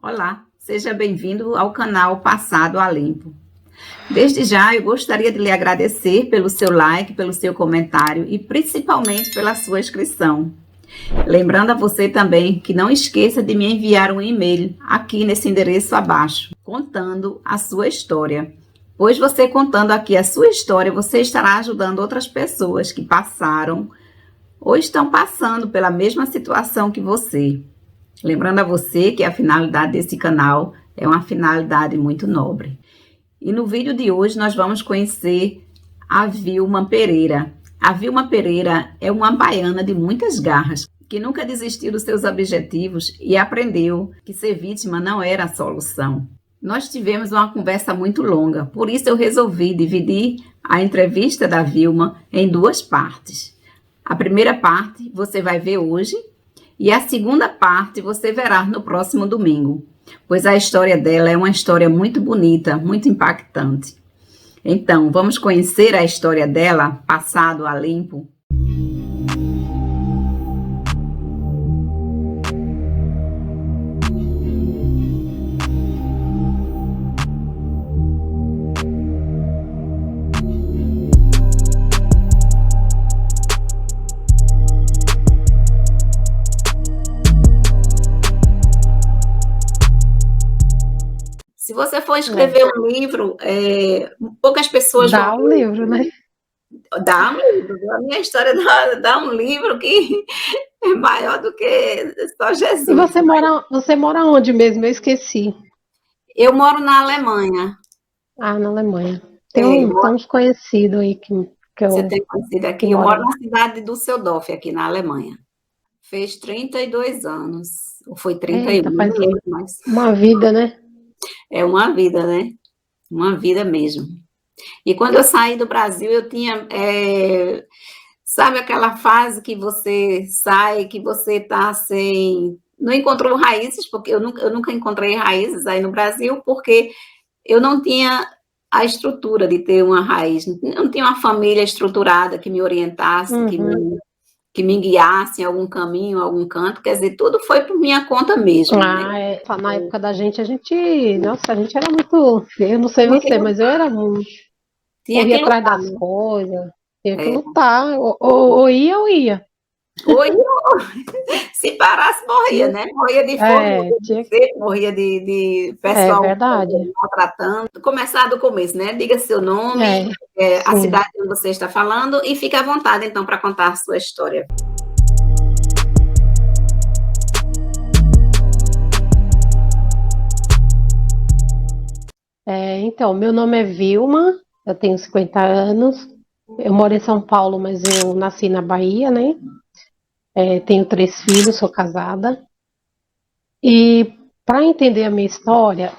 Olá, seja bem-vindo ao canal Passado a Limpo. Desde já, eu gostaria de lhe agradecer pelo seu like, pelo seu comentário e principalmente pela sua inscrição. Lembrando a você também que não esqueça de me enviar um e-mail aqui nesse endereço abaixo, contando a sua história. Pois você contando aqui a sua história, você estará ajudando outras pessoas que passaram ou estão passando pela mesma situação que você. Lembrando a você que a finalidade desse canal é uma finalidade muito nobre. E no vídeo de hoje nós vamos conhecer a Vilma Pereira. A Vilma Pereira é uma baiana de muitas garras, que nunca desistiu dos seus objetivos e aprendeu que ser vítima não era a solução. Nós tivemos uma conversa muito longa, por isso eu resolvi dividir a entrevista da Vilma em duas partes. A primeira parte você vai ver hoje e a segunda parte você verá no próximo domingo, pois a história dela é uma história muito bonita, muito impactante. Então, vamos conhecer a história dela, passado a limpo? Se você for escrever um livro, poucas pessoas dá um livro, né? Dá um livro. A minha história dá um livro que é maior do que só Jesus. E você mora onde mesmo? Eu esqueci. Eu moro na Alemanha. Ah, na Alemanha. Tem uns conhecidos aí que Você tem conhecido aqui? Eu moro na cidade de Düsseldorf, aqui na Alemanha. Fez 32 anos. Ou foi 31, Eita, não lembro mais. Uma vida, né? É uma vida, né? Uma vida mesmo. E quando eu saí do Brasil, eu tinha... sabe aquela fase que você sai, que você está sem... Não encontrou raízes, porque eu nunca encontrei raízes aí no Brasil, porque eu não tinha a estrutura de ter uma raiz, não tinha uma família estruturada que me orientasse, que me guiasse em algum caminho, em algum canto, quer dizer, tudo foi por minha conta mesmo. Né? Na época da gente, nossa, a gente era muito, eu não sei você, mas eu era muito, corria atrás das coisas, tinha que lutar, ou ia ou ia. Ou se parasse, morria, né? Morria de fome, morria de pessoal maltratando. Começar do começo, né? Diga seu nome, a cidade onde você está falando e fique à vontade, então, para contar a sua história. Então, meu nome é Vilma, eu tenho 50 anos, eu moro em São Paulo, mas eu nasci na Bahia, né? Tenho 3 filhos, sou casada. E para entender a minha história,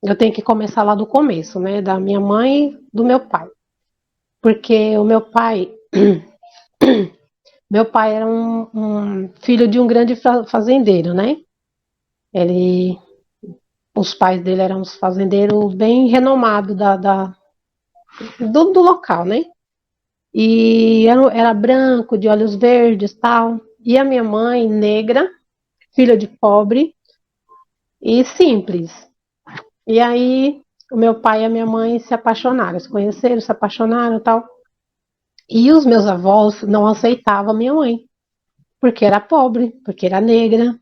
eu tenho que começar lá do começo, né? Da minha mãe e do meu pai. Porque o meu pai era um filho de um grande fazendeiro, né? Os pais dele eram uns fazendeiros bem renomados do local, né? E era branco, de olhos verdes, tal. E a minha mãe, negra, filha de pobre e simples. E aí o meu pai e a minha mãe se apaixonaram, se conheceram, se apaixonaram, tal. E os meus avós não aceitavam a minha mãe, porque era pobre, porque era negra.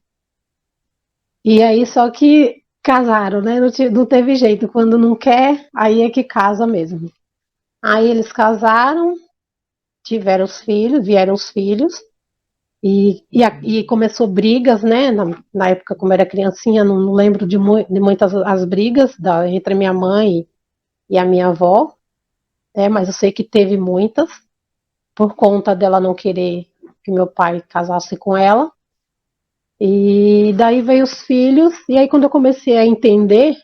E aí só que casaram, né? Não teve jeito. Quando não quer, aí é que casa mesmo. Aí eles casaram, tiveram os filhos, vieram os filhos. E começou brigas, né? Na época, como era criancinha, não lembro de muitas as brigas entre a minha mãe e a minha avó. Mas eu sei que teve muitas, por conta dela não querer que meu pai casasse com ela. E daí veio os filhos, e aí quando eu comecei a entender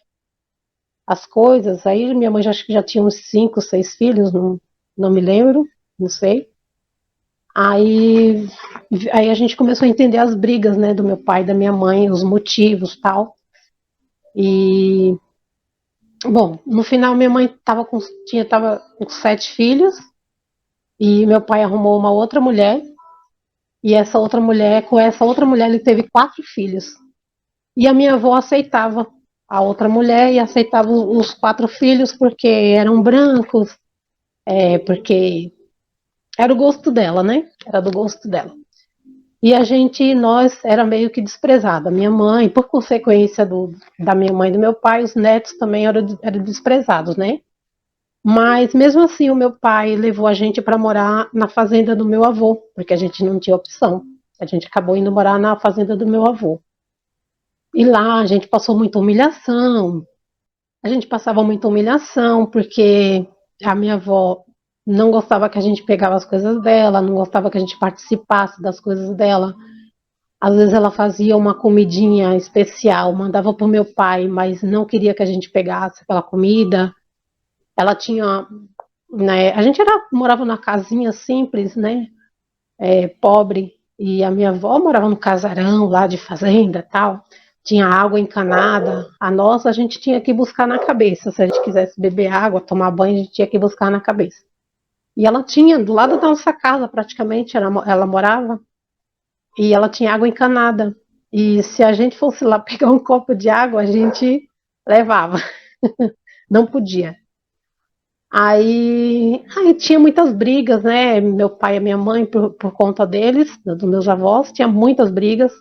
as coisas, aí minha mãe acho que já tinha uns 5, 6 filhos, não me lembro, não sei. Aí a gente começou a entender as brigas, né, do meu pai e da minha mãe, os motivos, tal. E bom, no final minha mãe tava com 7 filhos, e meu pai arrumou uma outra mulher, e com essa outra mulher ele teve 4 filhos. E a minha avó aceitava a outra mulher e aceitava os 4 filhos porque eram brancos, porque era o gosto dela, né? Era do gosto dela. E nós, era meio que desprezada. Minha mãe, por consequência da minha mãe e do meu pai, os netos também eram desprezados, né? Mas mesmo assim, o meu pai levou a gente para morar na fazenda do meu avô, porque a gente não tinha opção. A gente acabou indo morar na fazenda do meu avô. E lá a gente passou muita humilhação. A gente passava muita humilhação porque a minha avó não gostava que a gente pegava as coisas dela, não gostava que a gente participasse das coisas dela. Às vezes ela fazia uma comidinha especial, mandava para o meu pai, mas não queria que a gente pegasse aquela comida. Ela tinha, né, a gente morava numa casinha simples, né, pobre, e a minha avó morava no casarão lá de fazenda, tal. Tinha água encanada. A nossa a gente tinha que buscar na cabeça. Se a gente quisesse beber água, tomar banho, a gente tinha que buscar na cabeça. E ela tinha do lado da nossa casa, praticamente, ela morava, e ela tinha água encanada. E se a gente fosse lá pegar um copo de água, a gente levava. Não podia. Aí tinha muitas brigas, né? Meu pai e minha mãe, por conta deles, dos meus avós, tinha muitas brigas.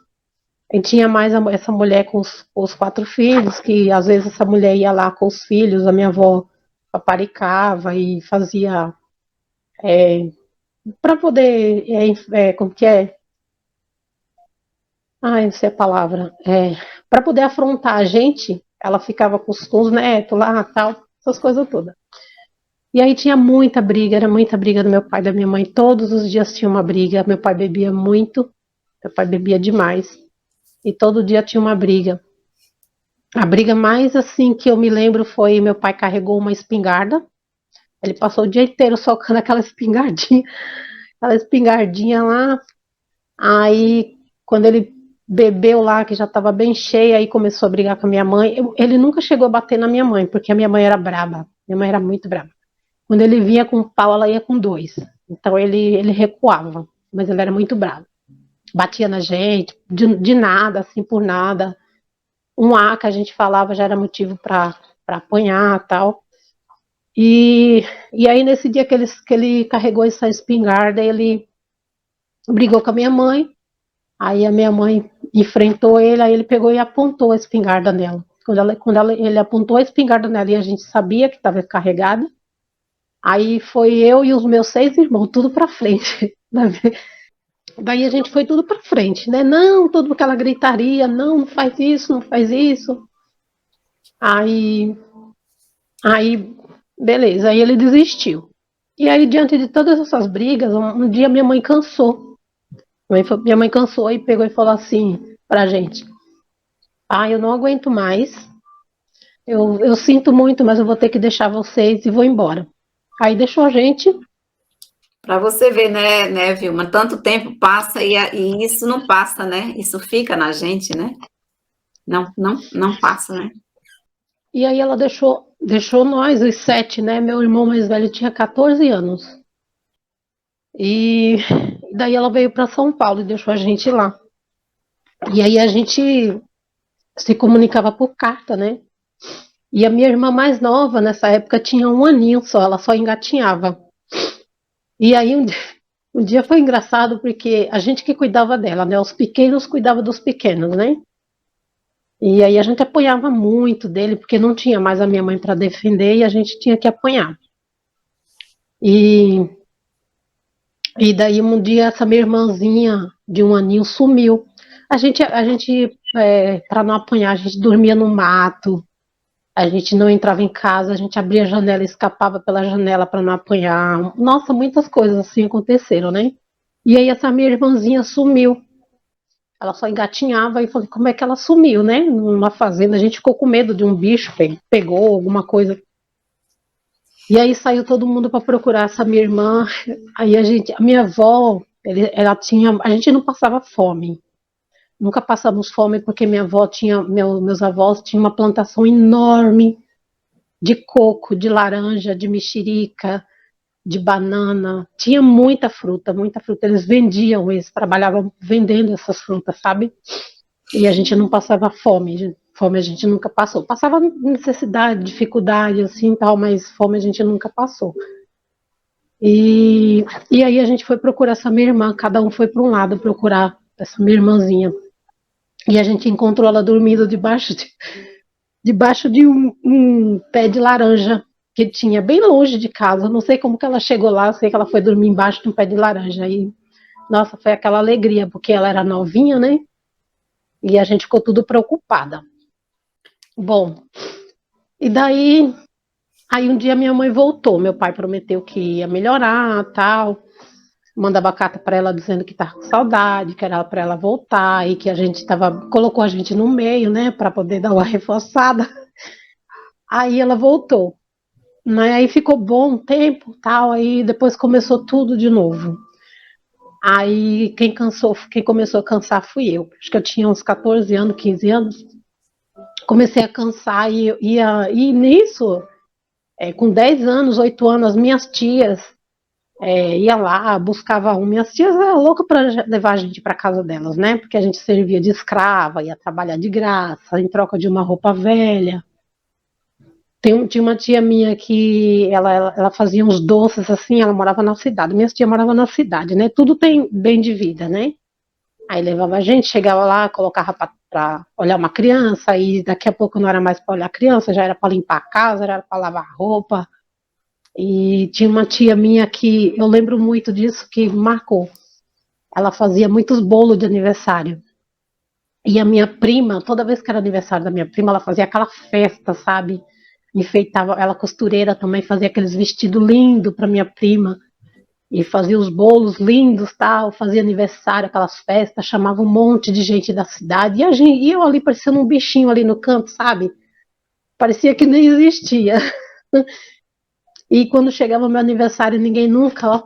E tinha mais essa mulher com os 4 filhos, que às vezes essa mulher ia lá com os filhos, a minha avó paparicava e fazia para poder, como que é? Ai, não sei a palavra. Para poder afrontar a gente, ela ficava com os netos lá, tal, essas coisas todas. E aí tinha muita briga, era muita briga do meu pai e da minha mãe. Todos os dias tinha uma briga. Meu pai bebia muito, meu pai bebia demais. E todo dia tinha uma briga. A briga mais assim que eu me lembro foi meu pai carregou uma espingarda. Ele passou o dia inteiro socando aquela espingardinha lá. Aí quando ele bebeu lá, que já estava bem cheia, aí começou a brigar com a minha mãe. Ele nunca chegou a bater na minha mãe, porque a minha mãe era braba. Minha mãe era muito braba. Quando ele vinha com um pau, ela ia com 2. Então ele recuava, mas ele era muito bravo. Batia na gente, de nada, assim, por nada. Um A que a gente falava já era motivo para apanhar tal. E aí, nesse dia que ele carregou essa espingarda, ele brigou com a minha mãe. Aí a minha mãe enfrentou ele, aí ele pegou e apontou a espingarda nela. Ele apontou a espingarda nela e a gente sabia que estava carregada. Aí foi eu e os meus 6 irmãos, tudo para frente. Daí a gente foi tudo para frente, né? Não, tudo aquela gritaria, não, não faz isso, não faz isso. Aí, aí, beleza, aí ele desistiu. E aí, diante de todas essas brigas, um dia minha mãe cansou. Minha mãe cansou e pegou e falou assim pra gente: eu não aguento mais, eu sinto muito, mas eu vou ter que deixar vocês e vou embora. Aí deixou a gente. Para você ver, né, Vilma, tanto tempo passa e isso não passa, né? Isso fica na gente, né? Não passa, né? E aí ela deixou nós, os 7, né? Meu irmão mais velho tinha 14 anos. E daí ela veio para São Paulo e deixou a gente lá. E aí a gente se comunicava por carta, né? E a minha irmã mais nova, nessa época, tinha 1 aninho só, ela só engatinhava. E aí um dia foi engraçado porque a gente que cuidava dela, né? Os pequenos cuidavam dos pequenos, né? E aí a gente apanhava muito dele, porque não tinha mais a minha mãe para defender e a gente tinha que apanhar. E, e daí um dia essa minha irmãzinha de 1 aninho sumiu. A gente para não apanhar, a gente dormia no mato, a gente não entrava em casa, a gente abria a janela e escapava pela janela para não apanhar. Nossa, muitas coisas assim aconteceram, né? E aí essa minha irmãzinha sumiu. Ela só engatinhava e falei, como é que ela sumiu, né? Numa fazenda, a gente ficou com medo de um bicho, pegou alguma coisa. E aí saiu todo mundo para procurar essa minha irmã. Aí a minha avó, ela tinha, a gente não passava fome. Nunca passamos fome porque minha avó tinha, meus avós tinham uma plantação enorme de coco, de laranja, de mexerica, de banana. Tinha muita fruta, muita fruta. Eles vendiam, eles trabalhavam vendendo essas frutas, sabe? E a gente não passava fome. Fome a gente nunca passou. Passava necessidade, dificuldade, assim, tal, mas fome a gente nunca passou. E aí a gente foi procurar essa minha irmã, cada um foi para um lado procurar essa minha irmãzinha. E a gente encontrou ela dormindo debaixo de um pé de laranja que tinha bem longe de casa. Não sei como que ela chegou lá, sei que ela foi dormir embaixo de um pé de laranja. E, nossa, foi aquela alegria, porque ela era novinha, né? E a gente ficou tudo preocupada. Bom, e daí, aí um dia minha mãe voltou. Meu pai prometeu que ia melhorar, tal. Mandava carta para ela dizendo que estava com saudade, que era para ela voltar e que a gente colocou a gente no meio, né, para poder dar uma reforçada. Aí ela voltou, né? Aí ficou bom tempo, tal. Aí depois começou tudo de novo. Aí quem começou a cansar fui eu. Acho que eu tinha uns 14 anos, 15 anos. Comecei a cansar e nisso, com 10 anos, 8 anos, as minhas tias ia lá, buscava um. Minhas tias eram loucas para levar a gente para casa delas, né? Porque a gente servia de escrava, ia trabalhar de graça, em troca de uma roupa velha. Tinha uma tia minha que ela fazia uns doces assim, ela morava na cidade. Minhas tias moravam na cidade, né? Tudo tem bem de vida, né? Aí levava a gente, chegava lá, colocava para olhar uma criança, e daqui a pouco não era mais para olhar a criança, já era para limpar a casa, já era para lavar a roupa. E tinha uma tia minha que eu lembro muito disso, que marcou. Ela fazia muitos bolos de aniversário. E a minha prima, toda vez que era aniversário da minha prima, ela fazia aquela festa, sabe? Enfeitava, ela costureira também fazia aqueles vestidos lindos para minha prima. E fazia os bolos lindos, tal, fazia aniversário, aquelas festas, chamava um monte de gente da cidade. E eu ali parecendo um bichinho ali no canto, sabe? Parecia que nem existia. E quando chegava meu aniversário, ninguém nunca, ó,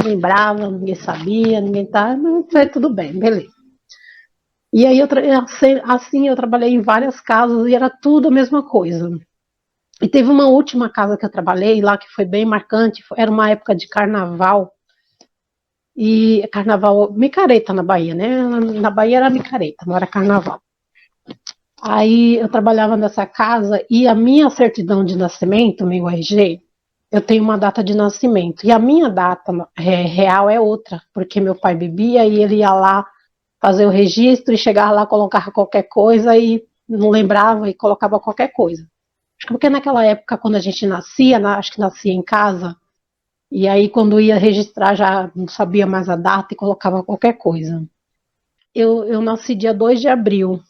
lembrava, ninguém sabia, ninguém tá, mas foi tudo bem, beleza. E aí assim eu trabalhei em várias casas e era tudo a mesma coisa. E teve uma última casa que eu trabalhei lá que foi bem marcante, era uma época de carnaval. E carnaval, micareta na Bahia, né? Na Bahia era micareta, não era carnaval. Aí eu trabalhava nessa casa e a minha certidão de nascimento, meu RG, eu tenho uma data de nascimento. E a minha data real é outra, porque meu pai bebia e ele ia lá fazer o registro e chegava lá, colocava qualquer coisa e não lembrava e colocava qualquer coisa. Acho que porque naquela época, quando a gente nascia, acho que nascia em casa, e aí quando ia registrar já não sabia mais a data e colocava qualquer coisa. Eu nasci dia 2 de abril.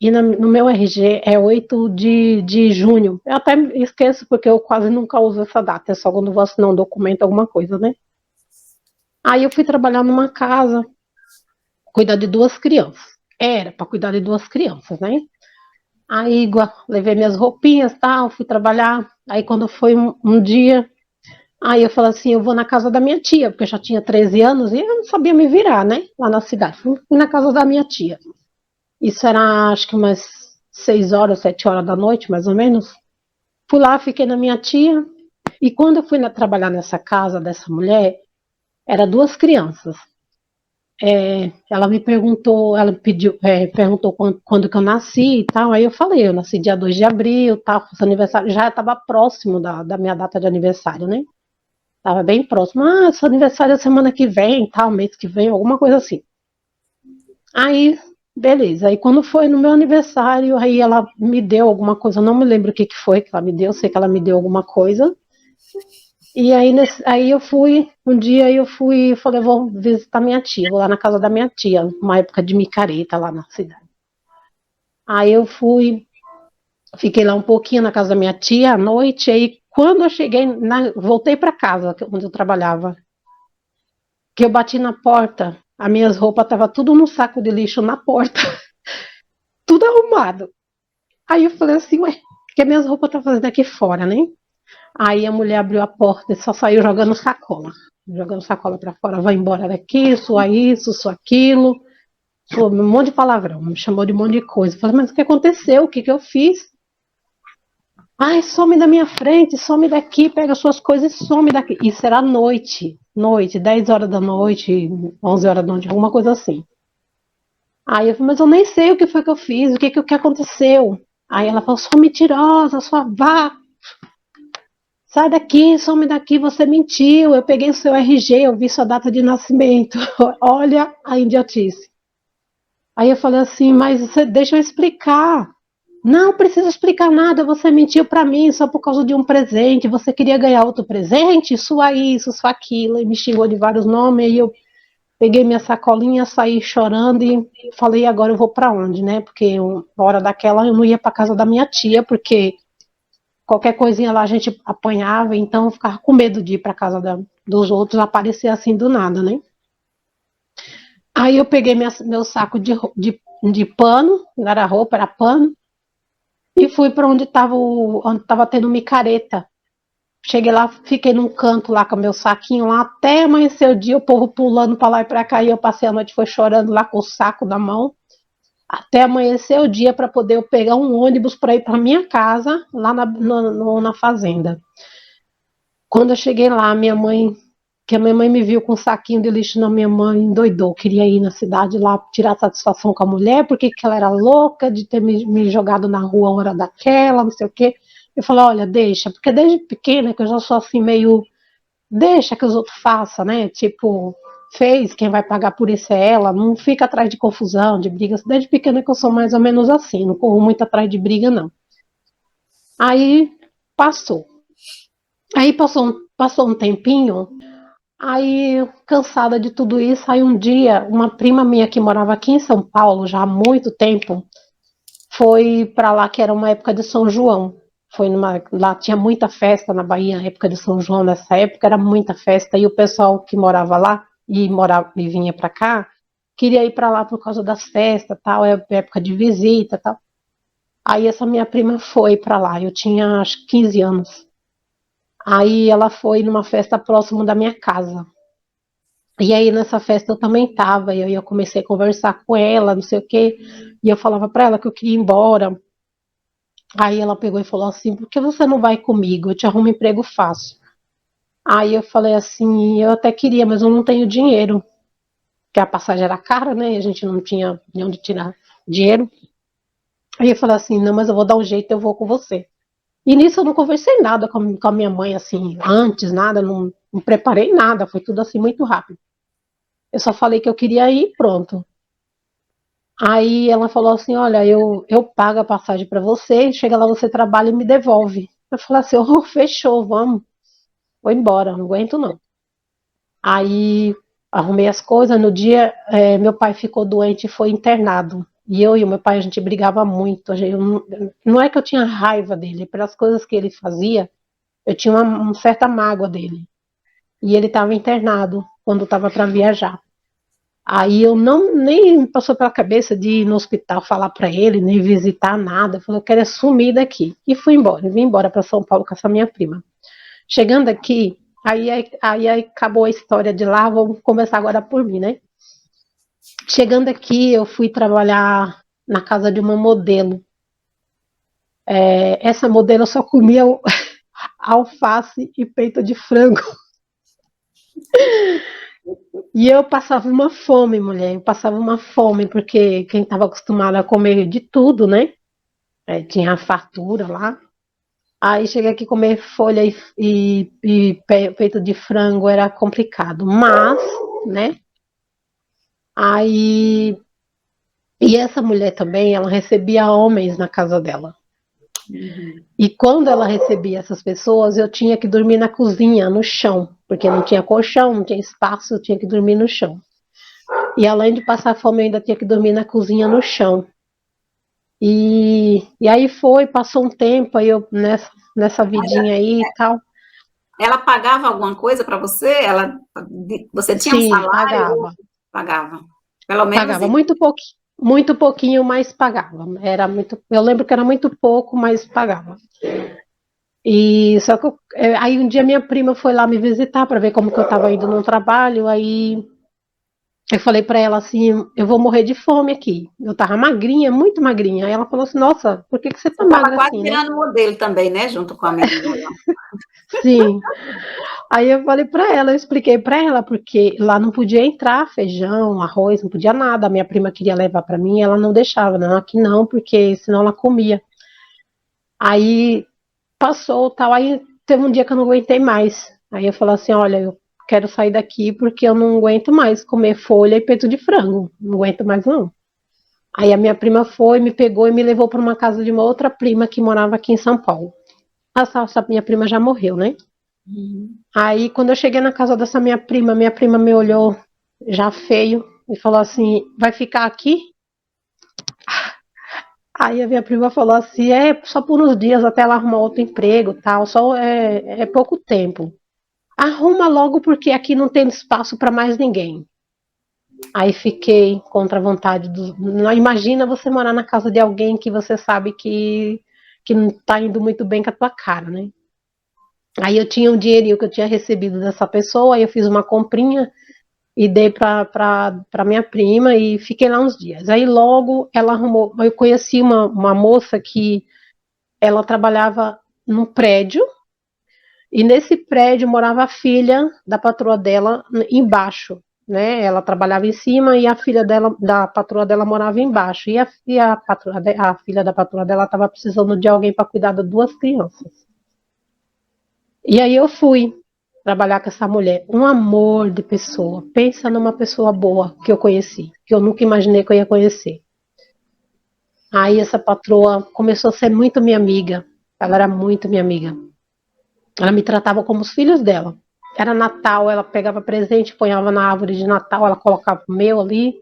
E no meu RG é 8 de junho. Eu até esqueço porque eu quase nunca uso essa data. É só quando vou assinar um documento, alguma coisa, né? Aí eu fui trabalhar numa casa, cuidar de duas crianças. Era para cuidar de duas crianças, né? Aí levei minhas roupinhas, tal, fui trabalhar. Aí quando foi um dia, aí eu falei assim, eu vou na casa da minha tia, porque eu já tinha 13 anos e eu não sabia me virar, né? Lá na cidade. Fui na casa da minha tia. Isso era, acho que umas 6 horas, 7 horas da noite, mais ou menos. Fui lá, fiquei na minha tia. E quando eu fui trabalhar nessa casa dessa mulher, eram duas crianças. Ela me perguntou, ela pediu, perguntou quando que eu nasci e tal. Aí eu falei, eu nasci dia 2 de abril, tal, fosse aniversário. Já estava próximo da minha data de aniversário, né? Estava bem próximo. Ah, seu aniversário é semana que vem, tal, mês que vem, alguma coisa assim. Aí, beleza. Aí quando foi no meu aniversário, aí ela me deu alguma coisa, não me lembro o que foi que ela me deu, sei que ela me deu alguma coisa. E aí eu fui, um dia eu fui, falei, vou visitar minha tia, vou lá na casa da minha tia, uma época de micareta lá na cidade. Aí eu fui, fiquei lá um pouquinho na casa da minha tia à noite, aí quando eu cheguei, voltei para casa, onde eu trabalhava, que eu bati na porta, as minhas roupas estavam tudo no saco de lixo na porta, tudo arrumado. Aí eu falei assim, ué, o que as minhas roupas estão fazendo aqui fora, né? Aí a mulher abriu a porta e só saiu jogando sacola. Jogando sacola pra fora, vai embora daqui, sua isso, sua aquilo. Falou um monte de palavrão, me chamou de um monte de coisa. Eu falei, mas o que aconteceu? O que eu fiz? Ai, some da minha frente, some daqui, pega suas coisas e some daqui. Isso era noite, 10 horas da noite, 11 horas da noite, alguma coisa assim. Aí eu falei, mas eu nem sei o que foi que eu fiz, o que aconteceu. Aí ela falou, sua mentirosa, sua vá, sai daqui, some daqui, você mentiu. Eu peguei o seu RG, eu vi sua data de nascimento. Olha a idiotice. Aí eu falei assim, mas deixa eu explicar. Não precisa explicar nada, você mentiu para mim só por causa de um presente, você queria ganhar outro presente, isso, sua aquilo, e me xingou de vários nomes, e eu peguei minha sacolinha, saí chorando e falei, agora eu vou para onde, né? Porque uma hora daquela eu não ia para casa da minha tia, porque qualquer coisinha lá a gente apanhava, então eu ficava com medo de ir para casa dos outros, aparecer assim do nada, né? Aí eu peguei meu saco de pano, não era roupa, era pano, e fui para onde estava tendo micareta. Cheguei lá, fiquei num canto lá com meu saquinho lá, até amanhecer o dia, o povo pulando para lá e para cá, e eu passei a noite foi chorando lá com o saco na mão, até amanhecer o dia para poder eu pegar um ônibus para ir para minha casa, lá na fazenda. Quando eu cheguei lá, que a minha mãe me viu com um saquinho de lixo na minha mãe, endoidou, queria ir na cidade lá tirar satisfação com a mulher, porque que ela era louca de ter me jogado na rua a hora daquela, não sei o quê. Eu falei, olha, deixa, porque desde pequena que eu já sou assim meio, deixa que os outros façam, né? Tipo, fez, quem vai pagar por isso é ela, não fica atrás de confusão, de brigas. Desde pequena que eu sou mais ou menos assim, não corro muito atrás de briga, não. Aí passou. Aí passou um tempinho. Aí, cansada de tudo isso, aí um dia, uma prima minha que morava aqui em São Paulo já há muito tempo, foi para lá, que era uma época de São João. Lá tinha muita festa na Bahia, na época de São João, nessa época era muita festa, e o pessoal que morava lá e vinha para cá, queria ir para lá por causa das festas, tal, é época de visita, tal. Aí essa minha prima foi para lá, eu tinha acho 15 anos. Aí ela foi numa festa próximo da minha casa. E aí nessa festa eu também tava, e aí eu comecei a conversar com ela, não sei o quê, e eu falava pra ela que eu queria ir embora. Aí ela pegou e falou assim: "Por que você não vai comigo? Eu te arrumo emprego fácil". Aí eu falei assim: "Eu até queria, mas eu não tenho dinheiro", porque a passagem era cara, né? E a gente não tinha de onde tirar dinheiro. Aí eu falei assim: "Não, mas eu vou dar um jeito, eu vou com você". E nisso eu não conversei nada com a minha mãe assim, antes, nada, não preparei nada, foi tudo assim muito rápido. Eu só falei que eu queria ir, pronto. Aí ela falou assim: Olha, eu pago a passagem para você, chega lá, você trabalha e me devolve. Eu falei assim: Oh, fechou, vamos, vou embora, não aguento não. Aí arrumei as coisas. No dia, meu pai ficou doente e foi internado. E eu e o meu pai, a gente brigava muito. Não é que eu tinha raiva dele, pelas coisas que ele fazia, eu tinha uma certa mágoa dele. E ele estava internado quando estava para viajar. Aí eu não nem passou pela cabeça de ir no hospital falar para ele, nem visitar nada. Falei, eu quero é sumir daqui. E fui embora. Vim embora para São Paulo com essa minha prima. Chegando aqui, aí acabou a história de lá. Vamos começar agora por mim, né? Chegando aqui, eu fui trabalhar na casa de uma modelo. Essa modelo só comia alface e peito de frango. E eu passava uma fome, mulher. Eu passava uma fome, porque quem estava acostumado a comer de tudo, né? Tinha a fartura lá. Aí cheguei aqui comer folha e peito de frango era complicado. Mas, né? Aí. E essa mulher também, ela recebia homens na casa dela. Uhum. E quando ela recebia essas pessoas, eu tinha que dormir na cozinha, no chão, porque não tinha colchão, não tinha espaço, eu tinha que dormir no chão. E além de passar fome, eu ainda tinha que dormir na cozinha, no chão. E aí passou um tempo, aí eu nessa vidinha aí e tal. Ela pagava alguma coisa para você? Você tinha um Sim, salário ou pagava. pagava? Pelo menos Pagava isso. muito pouquinho, mas pagava. Eu lembro que era muito pouco, mas pagava. E só que aí um dia minha prima foi lá me visitar para ver como que eu estava indo no trabalho, aí Eu falei pra ela assim, eu vou morrer de fome aqui. Eu tava magrinha, muito magrinha. Aí ela falou assim, nossa, por que que você Você tá estava magra quase assim, né? virando modelo também, né? Junto com a menina lá. Sim. Aí eu falei pra ela, eu expliquei pra ela, porque lá não podia entrar feijão, arroz, não podia nada. A minha prima queria levar pra mim, ela não deixava, não, aqui não, porque senão ela comia. Aí passou tal, aí teve um dia que eu não aguentei mais. Aí eu falei assim, olha, eu quero sair daqui porque eu não aguento mais comer folha e peito de frango. Não aguento mais não. Aí a minha prima foi, me pegou e me levou para uma casa de uma outra prima que morava aqui em São Paulo. Essa minha prima já morreu, né? Uhum. Aí quando eu cheguei na casa dessa minha prima me olhou já feio e falou assim: vai ficar aqui? Aí a minha prima falou assim: é só por uns dias até ela arrumar outro emprego, tal, só é pouco tempo. Arruma logo porque aqui não tem espaço para mais ninguém. Aí fiquei contra a vontade do. Imagina você morar na casa de alguém que você sabe que não está indo muito bem com a tua cara, né? Aí eu tinha um dinheirinho que eu tinha recebido dessa pessoa, aí eu fiz uma comprinha e dei para minha prima e fiquei lá uns dias. Aí logo ela arrumou, eu conheci uma moça que ela trabalhava num prédio e nesse prédio morava a filha da patroa dela embaixo, né? Ela trabalhava em cima e a filha dela, da patroa dela morava embaixo. A filha da patroa dela estava precisando de alguém para cuidar de duas crianças. E aí eu fui trabalhar com essa mulher, um amor de pessoa. Pensa numa pessoa boa que eu conheci, que eu nunca imaginei que eu ia conhecer. Aí essa patroa começou a ser muito minha amiga. Ela era muito minha amiga. Ela me tratava como os filhos dela. Era Natal, ela pegava presente, ponhava na árvore de Natal, ela colocava o meu ali.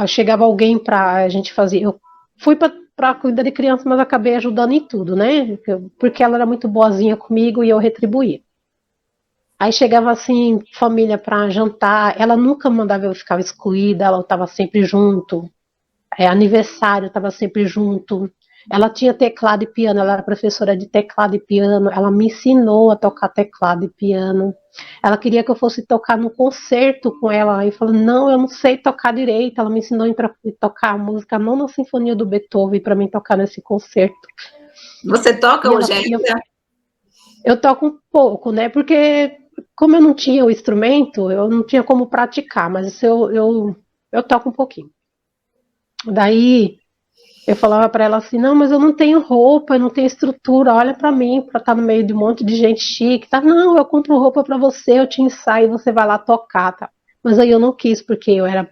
Chegava alguém para a gente fazer. Eu fui para cuidar de criança, mas acabei ajudando em tudo, né? Porque ela era muito boazinha comigo e eu retribuía. Aí chegava assim, família para jantar, ela nunca mandava eu ficar excluída, ela estava sempre junto. Aniversário, estava sempre junto. Ela tinha teclado e piano, ela era professora de teclado e piano, ela me ensinou a tocar teclado e piano. Ela queria que eu fosse tocar num concerto com ela, aí eu falei, não, eu não sei tocar direito. Ela me ensinou a tocar a música Nona Sinfonia do Beethoven para mim tocar nesse concerto. Você toca E ela, hoje ainda? eu toco um pouco, né? Porque como eu não tinha o instrumento, eu não tinha como praticar, mas isso eu toco um pouquinho. Daí eu falava para ela assim, não, mas eu não tenho roupa, eu não tenho estrutura, olha para mim, para estar no meio de um monte de gente chique, tá? Não, eu compro roupa para você, eu te ensaio, você vai lá tocar, tá? Mas aí eu não quis, porque eu era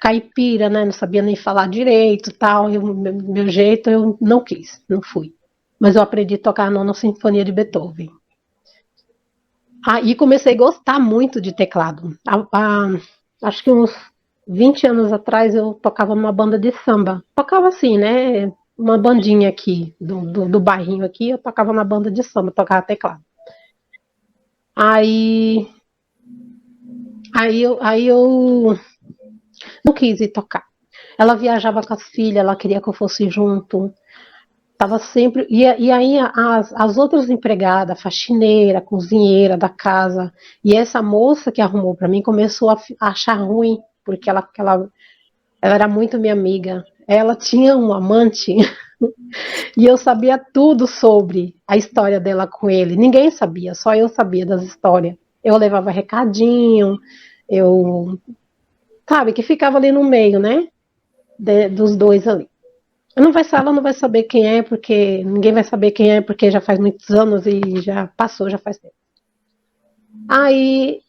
caipira, né? Não sabia nem falar direito, tal, meu jeito eu não quis, não fui. Mas eu aprendi a tocar a Nona Sinfonia de Beethoven. Aí comecei a gostar muito de teclado. Acho que uns 20 anos atrás eu tocava numa banda de samba. Tocava assim, né? Uma bandinha aqui, do bairrinho aqui, eu tocava na banda de samba, tocava teclado. Aí, aí eu não quis ir tocar. Ela viajava com as filhas, ela queria que eu fosse junto. Tava sempre. E aí as outras empregadas, faxineira, cozinheira da casa, e essa moça que arrumou para mim começou a achar ruim, porque ela era muito minha amiga. Ela tinha um amante e eu sabia tudo sobre a história dela com ele. Ninguém sabia, só eu sabia das histórias. Eu levava recadinho, eu. Sabe, que ficava ali no meio, né? Dos dois ali. Ela não vai saber quem é, porque ninguém vai saber quem é, porque já faz muitos anos e já passou, já faz tempo. Aí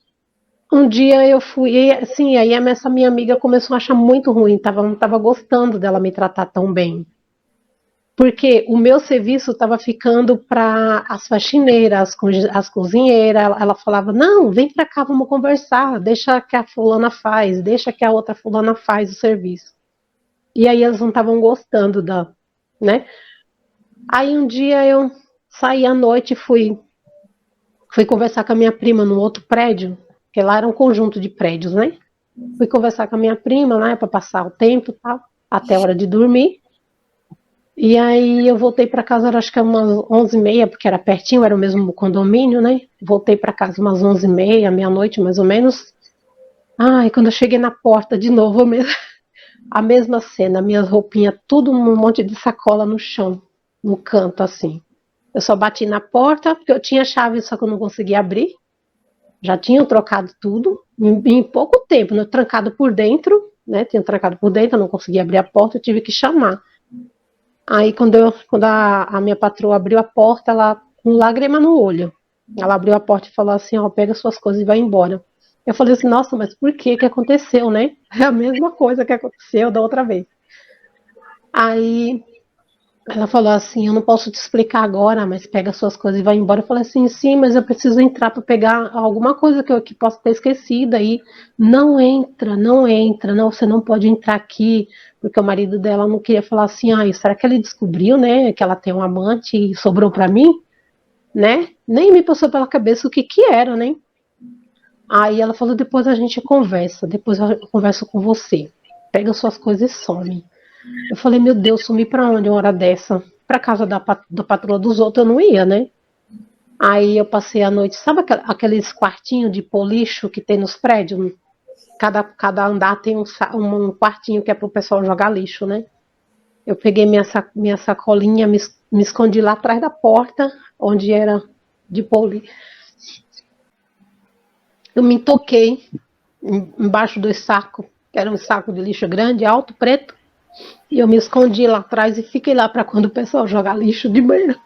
um dia eu fui, e, assim, aí essa minha amiga começou a achar muito ruim, não tava gostando dela me tratar tão bem. Porque o meu serviço estava ficando para as faxineiras, as cozinheiras. Ela falava: não, vem para cá, vamos conversar. Deixa que a fulana faz, deixa que a outra fulana faz o serviço. E aí elas não estavam gostando né? Aí um dia eu saí à noite e fui conversar com a minha prima num outro prédio, que lá era um conjunto de prédios, né? Fui conversar com a minha prima, né, para passar o tempo e tal, até a hora de dormir. E aí eu voltei para casa, acho que umas 11h30, porque era pertinho, era o mesmo condomínio, né? Voltei para casa umas 11h30, meia-noite mais ou menos. Ai, quando eu cheguei na porta de novo, a mesma cena, minhas roupinhas, tudo um monte de sacola no chão, no canto assim. Eu só bati na porta, porque eu tinha chave, só que eu não conseguia abrir. Já tinham trocado tudo, em pouco tempo, né? Trancado por dentro, né? Tinha trancado por dentro, eu não conseguia abrir a porta, eu tive que chamar. Aí quando a minha patroa abriu a porta, ela com lágrima no olho. Ela abriu a porta e falou assim, ó, pega suas coisas e vai embora. Eu falei assim, nossa, mas por que aconteceu, né? É a mesma coisa que aconteceu da outra vez. Aí ela falou assim, eu não posso te explicar agora, mas pega suas coisas e vai embora. Eu falei assim, sim, mas eu preciso entrar para pegar alguma coisa que possa ter esquecido aí. Não entra, não entra, não, você não pode entrar aqui, porque o marido dela não queria falar assim, ah, será que ele descobriu, né, que ela tem um amante e sobrou para mim, né? Nem me passou pela cabeça o que que era, né? Aí ela falou, depois a gente conversa, depois eu converso com você. Pega suas coisas e some. Eu falei, meu Deus, sumi pra onde uma hora dessa? Pra casa da patroa dos outros eu não ia, né? Aí eu passei a noite, sabe aqueles quartinhos de policho que tem nos prédios? Cada andar tem um quartinho que é pro pessoal jogar lixo, né? Eu peguei minha sacolinha, me escondi lá atrás da porta, onde era de poli. Eu me toquei embaixo do saco, que era um saco de lixo grande, alto, preto. E eu me escondi lá atrás e fiquei lá para quando o pessoal jogar lixo de manhã.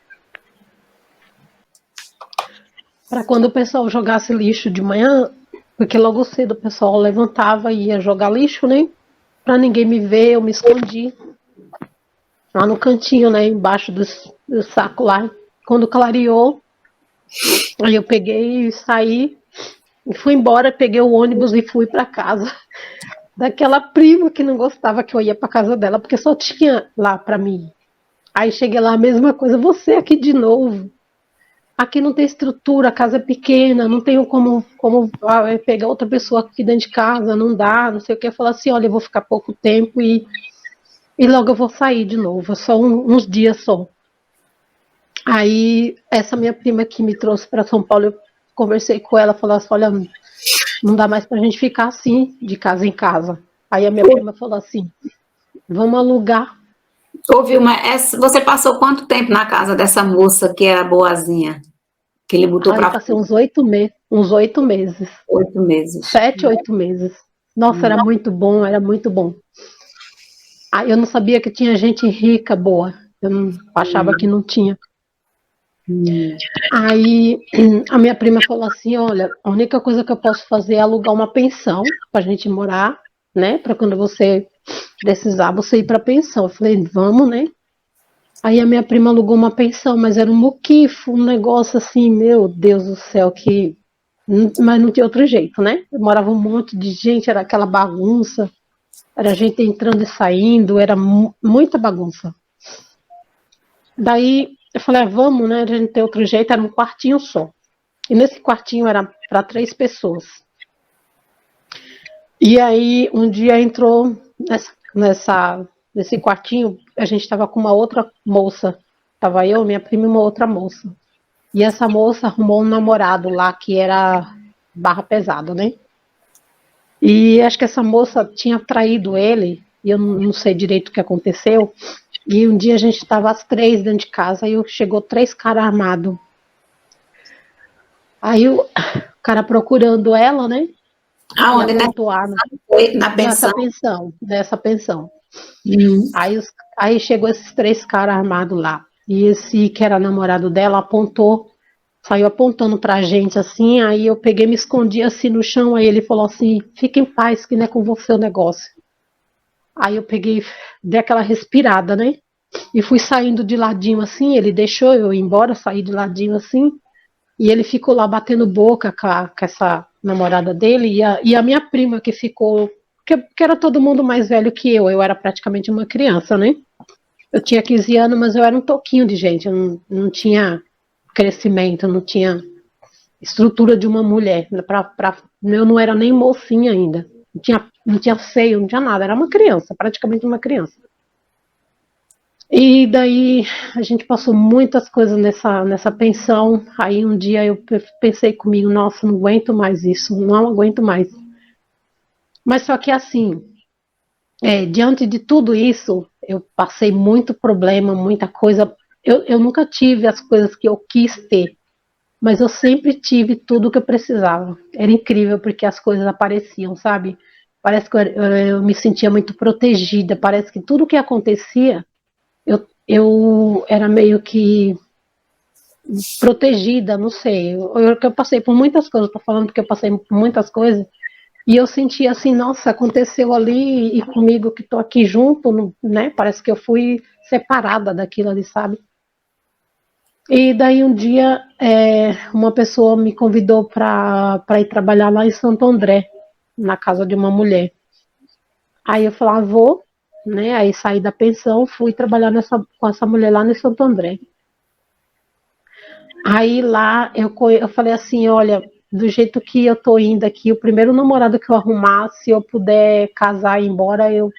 Para quando o pessoal jogasse lixo de manhã, porque logo cedo o pessoal levantava e ia jogar lixo, né? Para ninguém me ver, eu me escondi lá no cantinho, né? Embaixo do saco lá. Quando clareou, aí eu peguei e saí e fui embora, peguei o ônibus e fui para casa daquela prima que não gostava que eu ia para casa dela, porque só tinha lá para mim. Aí cheguei lá, a mesma coisa, você aqui de novo. Aqui não tem estrutura, a casa é pequena, não tenho como pegar outra pessoa aqui dentro de casa, não dá, não sei o que. Eu falo assim, olha, eu vou ficar pouco tempo e logo eu vou sair de novo, só uns dias só. Aí, essa minha prima que me trouxe para São Paulo, eu conversei com ela, falou assim, olha, não dá mais pra gente ficar assim, de casa em casa. Aí a minha prima falou assim, vamos alugar. Ô, Vilma, você passou quanto tempo na casa dessa moça que era boazinha? Que ele botou Aí para passei uns 8 meses. 8 meses. 7, 8 meses. Nossa, era muito bom, era muito bom. Ah, eu não sabia que tinha gente rica, boa. Eu não, achava que não tinha. Aí a minha prima falou assim, olha, a única coisa que eu posso fazer é alugar uma pensão pra gente morar, né? Pra quando você precisar, você ir pra pensão. Eu falei, vamos, né? Aí a minha prima alugou uma pensão, mas era um muquifo, um negócio assim, meu Deus do céu, que. Mas não tinha outro jeito, né? Eu morava um monte de gente, era aquela bagunça, era gente entrando e saindo, era muita bagunça. Daí eu falei, vamos, né? A gente não tem outro jeito, era um quartinho só. E nesse quartinho era para 3 pessoas. E aí um dia entrou nesse quartinho, a gente estava com uma outra moça. Tava eu, minha prima e uma outra moça. E essa moça arrumou um namorado lá que era barra pesada, né? E acho que essa moça tinha traído ele, e eu não sei direito o que aconteceu. E um dia a gente estava às 3 dentro de casa, e chegou 3 caras armados. Aí o cara procurando ela, né? E Aonde? apontou arma Foi na pensão? nessa pensão. Aí, aí chegou esses 3 caras armados lá. E esse que era namorado dela apontou, saiu apontando pra gente assim, aí eu peguei, me escondi assim no chão, aí ele falou assim, fica em paz que não é com você o negócio. Aí eu peguei, dei aquela respirada, né? E fui saindo de ladinho assim, ele deixou eu ir embora, saí de ladinho assim, e ele ficou lá batendo boca com essa namorada dele, e a minha prima que ficou, que era todo mundo mais velho que eu era praticamente uma criança, né? Eu tinha 15 anos, mas eu era um toquinho de gente, eu não tinha crescimento, não tinha estrutura de uma mulher. Eu não era nem mocinha ainda. Não tinha seio, não tinha nada. Era uma criança, praticamente uma criança. E daí a gente passou muitas coisas nessa pensão. Aí um dia eu pensei comigo, nossa, não aguento mais isso, não aguento mais. Mas só que assim, diante de tudo isso, eu passei muito problema, muita coisa. Eu nunca tive as coisas que eu quis ter, mas eu sempre tive tudo que eu precisava. Era incrível porque as coisas apareciam, sabe? Parece que eu me sentia muito protegida. Parece que tudo que acontecia, eu era meio que protegida, não sei. Eu passei por muitas coisas, estou falando porque eu passei por muitas coisas. E eu senti assim, nossa, aconteceu ali e comigo que estou aqui junto, né? Parece que eu fui separada daquilo ali, sabe? E daí um dia uma pessoa me convidou para ir trabalhar lá em Santo André, na casa de uma mulher. Aí eu falei, vou, né? Aí saí da pensão, fui trabalhar com essa mulher lá em Santo André. Aí lá eu falei assim, olha, do jeito que eu tô indo aqui, o primeiro namorado que eu arrumar, se eu puder casar e ir embora, eu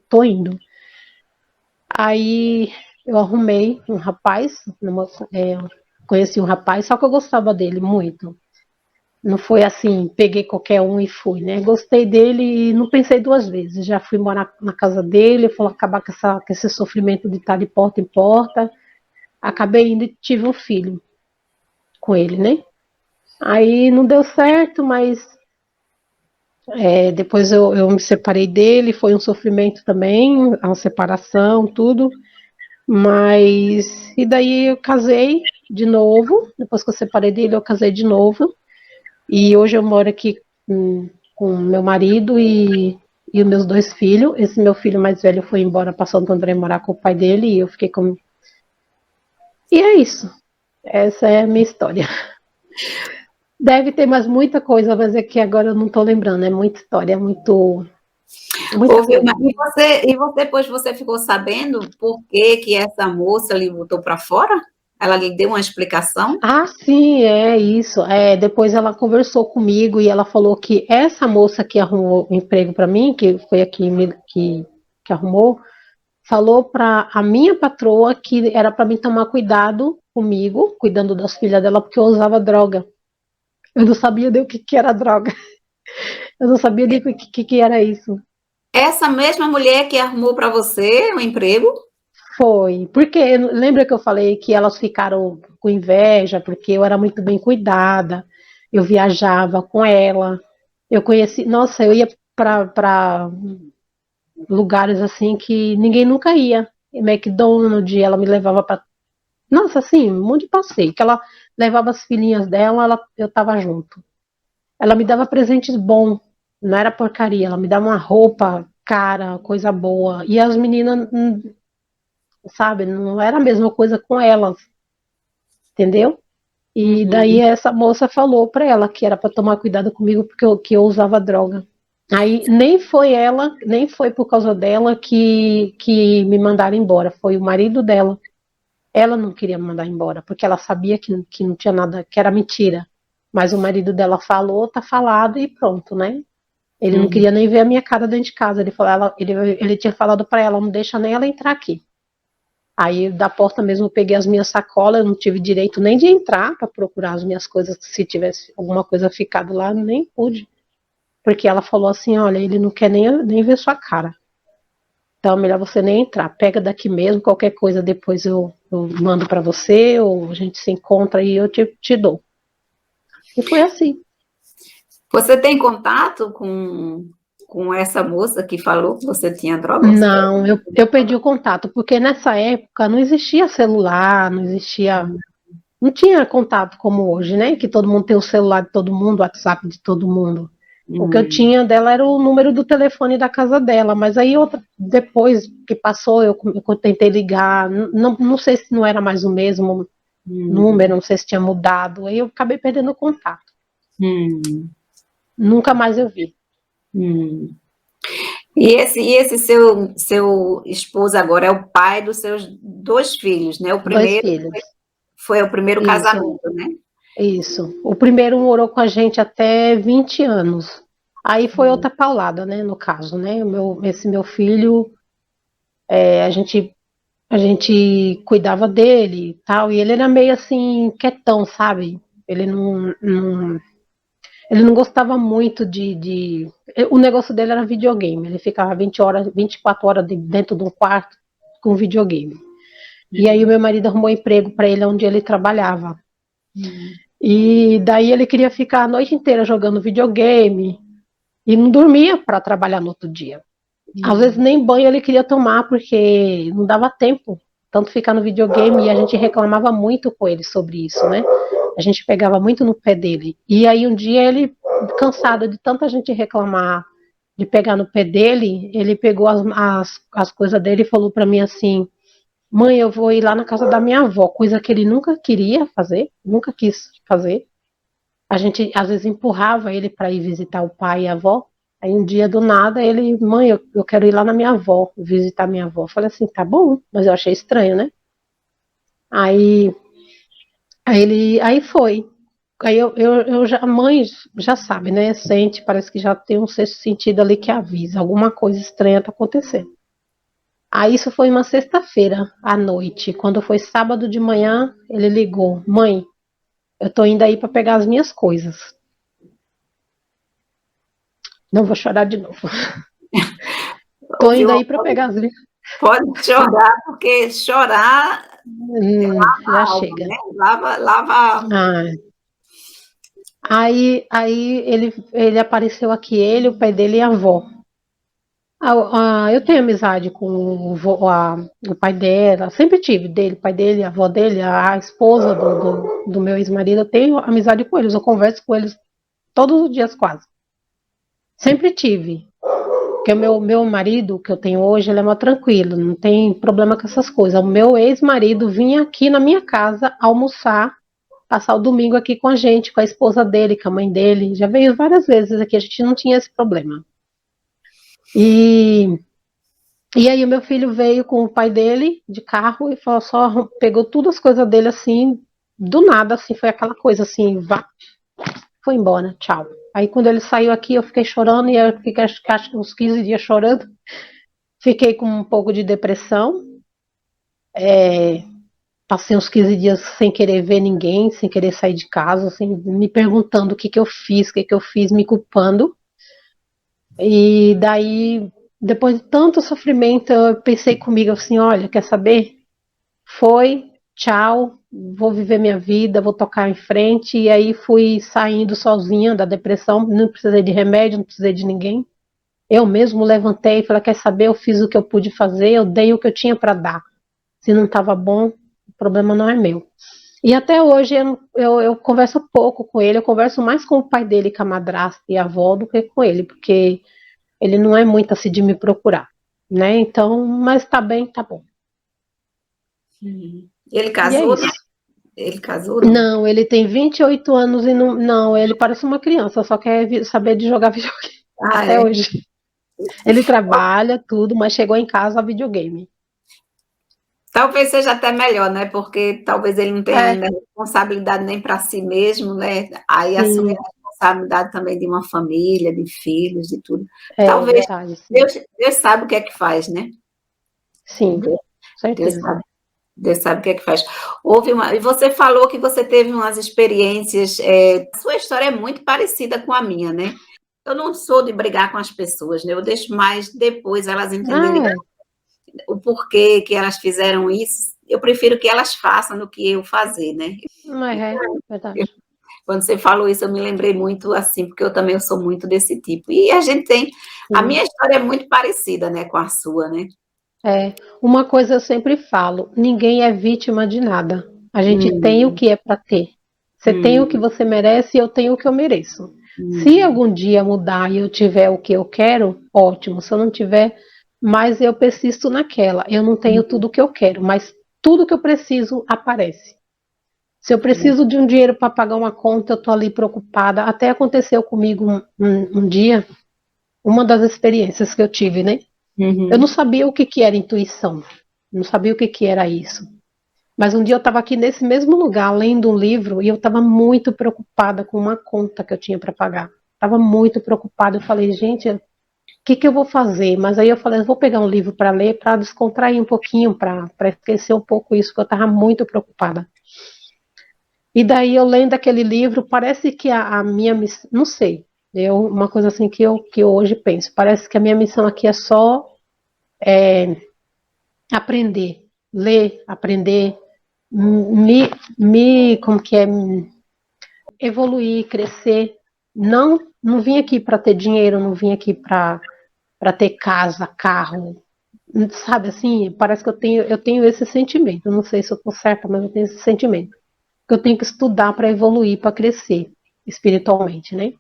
tô indo. Aí eu arrumei um rapaz, conheci um rapaz, só que eu gostava dele muito. Não foi assim, peguei qualquer um e fui, né? Gostei dele e não pensei duas vezes. Já fui morar na casa dele, falou acabar com esse sofrimento de estar de porta em porta. Acabei indo e tive um filho com ele, né? Aí não deu certo, mas depois eu me separei dele, foi um sofrimento também, a separação, tudo. Mas, e daí eu casei de novo, depois que eu separei dele, eu casei de novo. E hoje eu moro aqui com meu marido e os meus dois filhos. Esse meu filho mais velho foi embora para Santo André morar com o pai dele e eu fiquei com. E é isso. Essa é a minha história. Deve ter mais muita coisa, mas é que agora eu não estou lembrando. É muita história, muita Ô, coisa. Vilma, e você depois você ficou sabendo por que que essa moça lhe botou para fora? Ela lhe deu uma explicação? Ah, sim, é isso. Depois ela conversou comigo e ela falou que essa moça que arrumou o emprego para mim, que foi aqui que arrumou, falou para a minha patroa que era para mim tomar cuidado comigo, cuidando das filhas dela, porque eu usava droga. Eu não sabia nem o que era droga. Eu não sabia nem o que era isso. Essa mesma mulher que arrumou para você o emprego? Foi. Porque lembra que eu falei que elas ficaram com inveja, porque eu era muito bem cuidada, eu viajava com ela, eu conheci. Nossa, eu ia para lugares assim que ninguém nunca ia. McDonald's, ela me levava para. Nossa, assim, um monte de passeio. Que ela levava as filhinhas dela, eu tava junto. Ela me dava presentes bons, não era porcaria. Ela me dava uma roupa cara, coisa boa. E as meninas, sabe, não era a mesma coisa com elas, entendeu? E daí Uhum. essa moça falou pra ela que era pra tomar cuidado comigo porque que eu usava droga. Aí nem foi ela, nem foi por causa dela que me mandaram embora, foi o marido dela. Ela não queria me mandar embora, porque ela sabia que não tinha nada, que era mentira. Mas o marido dela falou, tá falado e pronto, né? Ele não Uhum. queria nem ver a minha cara dentro de casa. Ele, falou, ele tinha falado para ela, não deixa nem ela entrar aqui. Aí da porta mesmo eu peguei as minhas sacolas, eu não tive direito nem de entrar para procurar as minhas coisas, se tivesse alguma coisa ficado lá, nem pude. Porque ela falou assim, olha, ele não quer nem ver sua cara. Então é melhor você nem entrar. Pega daqui mesmo, qualquer coisa depois eu mando para você, ou a gente se encontra e eu te dou. E foi assim. Você tem contato com essa moça que falou que você tinha droga? Você Não, eu perdi o contato, porque nessa época não existia celular, não existia. Não tinha contato como hoje, né? Que todo mundo tem o celular de todo mundo, o WhatsApp de todo mundo. O que eu Hum, tinha dela era o número do telefone da casa dela, mas aí depois que passou, eu tentei ligar, não sei se não era mais o mesmo hum, número, não sei se tinha mudado, aí eu acabei perdendo o contato. hum, Nunca mais eu vi. hum. E esse seu esposo agora é o pai dos seus dois filhos, né? O Dois primeiro filhos. foi o primeiro Isso, casamento, né? isso. O primeiro morou com a gente até 20 anos. Aí foi outra paulada, né, no caso, né? Esse meu filho, a gente cuidava dele e tal, e ele era meio assim, quietão, sabe? Ele não Ele não gostava muito o negócio dele era videogame. Ele ficava 20 horas, 24 horas dentro de um quarto com videogame. E aí o meu marido arrumou emprego para ele onde ele trabalhava. E daí ele queria ficar a noite inteira jogando videogame e não dormia para trabalhar no outro dia. Às vezes nem banho ele queria tomar porque não dava tempo, tanto ficar no videogame, e a gente reclamava muito com ele sobre isso, né? A gente pegava muito no pé dele. E aí um dia ele, cansado de tanta gente reclamar, de pegar no pé dele, ele pegou as coisas dele e falou para mim assim: mãe, eu vou ir lá na casa da minha avó, coisa que ele nunca queria fazer, nunca quis fazer. A gente às vezes empurrava ele para ir visitar o pai e a avó. Aí um dia do nada ele, mãe, eu quero ir lá na minha avó, visitar minha avó. Eu falei assim, tá bom, mas eu achei estranho, né? Aí, aí foi. Aí eu já, a mãe já sabe, né? Sente, parece que já tem um sexto sentido ali que avisa, alguma coisa estranha tá acontecendo. Aí isso foi uma sexta-feira à noite. Quando foi sábado de manhã, ele ligou: mãe, eu tô indo aí para pegar as minhas coisas. Não vou chorar de novo. Tô Ouviu? indo aí para pegar as minhas. Pode chorar, porque chorar Já a alma, chega. né? Lava. Ah, aí ele apareceu aqui, ele, o pai dele e a avó. Eu tenho amizade com o pai dela, sempre tive dele, o pai dele, a avó dele, a esposa do meu ex-marido, eu tenho amizade com eles, eu converso com eles todos os dias quase. Sempre tive. Porque o meu marido, que eu tenho hoje, ele é mais tranquilo, não tem problema com essas coisas. O meu ex-marido vinha aqui na minha casa almoçar, passar o domingo aqui com a gente, com a esposa dele, com a mãe dele. Já veio várias vezes aqui, a gente não tinha esse problema. E, e aí o meu filho veio com o pai dele de carro e falou, só pegou todas as coisas dele assim, do nada, assim, foi aquela coisa assim, vá, foi embora, tchau. Aí quando ele saiu aqui, eu fiquei chorando, e eu fiquei acho que uns 15 dias chorando. Fiquei com um pouco de depressão. Passei uns 15 dias sem querer ver ninguém, sem querer sair de casa, assim, me perguntando o que, que eu fiz, o que, que eu fiz, me culpando. E daí, depois de tanto sofrimento, eu pensei comigo assim: olha, quer saber? Foi, tchau, vou viver minha vida, vou tocar em frente. E aí fui saindo sozinha da depressão, não precisei de remédio, não precisei de ninguém. Eu mesmo levantei e falei: quer saber? Eu fiz o que eu pude fazer, eu dei o que eu tinha para dar. Se não estava bom, o problema não é meu. E até hoje eu converso pouco com ele, eu converso mais com o pai dele, com a madrasta e a avó, do que com ele, porque ele não é muito assim de me procurar, né? Então, mas tá bem, tá bom. Ele E é casou, não? isso. Ele casou, não? Não, ele tem 28 anos e não, ele parece uma criança, só quer saber de jogar videogame Ah, até é. hoje. Ele trabalha tudo, mas chegou em casa a videogame. Talvez seja até melhor, né? Porque talvez ele não tenha É, ainda responsabilidade nem para si mesmo, né? Aí assumir sim, a responsabilidade também de uma família, de filhos, de tudo. é Talvez verdade, sim. Deus sabe o que é que faz, né? Sim, Deus, Deus certeza. sabe. Deus sabe o que é que faz. E você falou que você teve umas experiências. A sua história é muito parecida com a minha, né? Eu não sou de brigar com as pessoas, né? Eu deixo mais depois elas entenderem Ah, o porquê que elas fizeram isso. Eu prefiro que elas façam do que eu fazer, né? é verdade. Quando você falou isso, eu me lembrei muito assim, porque eu também sou muito desse tipo. E a gente tem. A Sim. minha história é muito parecida, né, com a sua, né? É, uma coisa eu sempre falo, ninguém é vítima de nada. A gente tem o Hum, que é para ter. Você tem o que hum, você merece e eu tenho o que eu mereço. Se hum, algum dia mudar e eu tiver o que eu quero, ótimo. Se eu não tiver, mas eu persisto naquela. Eu não tenho tudo o que eu quero, mas tudo que eu preciso aparece. Se eu preciso de um dinheiro para pagar uma conta, eu estou ali preocupada. Até aconteceu comigo um dia, uma das experiências que eu tive, né? Eu não uhum. sabia o que, que era intuição, não sabia o que, que era isso. Mas um dia eu estava aqui nesse mesmo lugar, lendo um livro, e eu estava muito preocupada com uma conta que eu tinha para pagar. Estava muito preocupada. Eu falei, gente, o que, que eu vou fazer? Mas aí eu falei, eu vou pegar um livro para ler, para descontrair um pouquinho, para esquecer um pouco isso, porque eu estava muito preocupada. E daí eu lendo aquele livro, parece que a minha missão, não sei, uma coisa assim que eu hoje penso, parece que a minha missão aqui é só aprender, ler, aprender, como que é, evoluir, crescer. Não vim aqui para ter dinheiro, não vim aqui para ter casa, carro, sabe assim? Parece que eu tenho esse sentimento. Eu não sei se eu estou certa, mas eu tenho esse sentimento que eu tenho que estudar para evoluir, para crescer espiritualmente, né?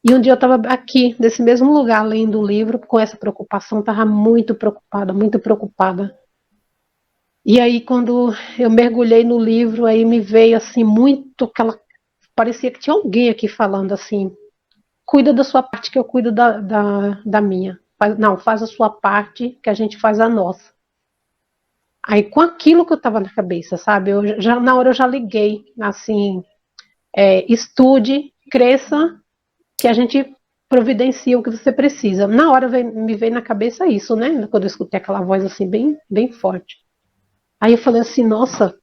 E um dia eu estava aqui, nesse mesmo lugar, lendo o livro, com essa preocupação, estava muito preocupada, muito preocupada. E aí, quando eu mergulhei no livro, aí me veio assim muito aquela. Parecia que tinha alguém aqui falando assim: cuida da sua parte, que eu cuido da minha. Não, faz a sua parte, que a gente faz a nossa. Aí, com aquilo que eu estava na cabeça, sabe? Na hora eu já liguei, assim, estude, cresça, que a gente providencia o que você precisa. Na hora me veio na cabeça isso, né? Quando eu escutei aquela voz assim, bem, bem forte. Aí eu falei assim, nossa,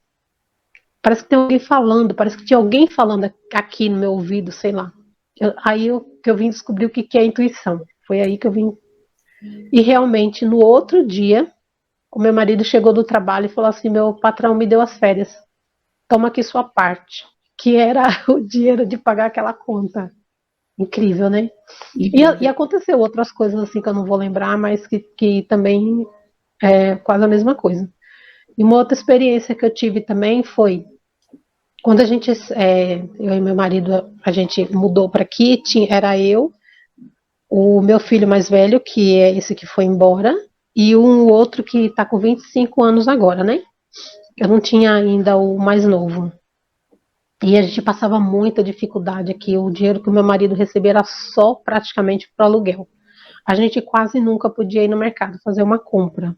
parece que tem alguém falando, parece que tinha alguém falando aqui no meu ouvido, sei lá. Que eu vim descobrir o que é intuição. Foi aí que eu vim. E realmente, no outro dia, o meu marido chegou do trabalho e falou assim: meu patrão me deu as férias. Toma aqui sua parte. Que era o dinheiro de pagar aquela conta. Incrível, né? E aconteceu outras coisas assim que eu não vou lembrar, mas que também é quase a mesma coisa. E uma outra experiência que eu tive também foi quando eu e meu marido, a gente mudou para aqui, era eu, o meu filho mais velho, que é esse que foi embora, e um outro que está com 25 anos agora, né? Eu não tinha ainda o mais novo. E a gente passava muita dificuldade aqui. O dinheiro que o meu marido recebia era só praticamente para o aluguel. A gente quase nunca podia ir no mercado fazer uma compra.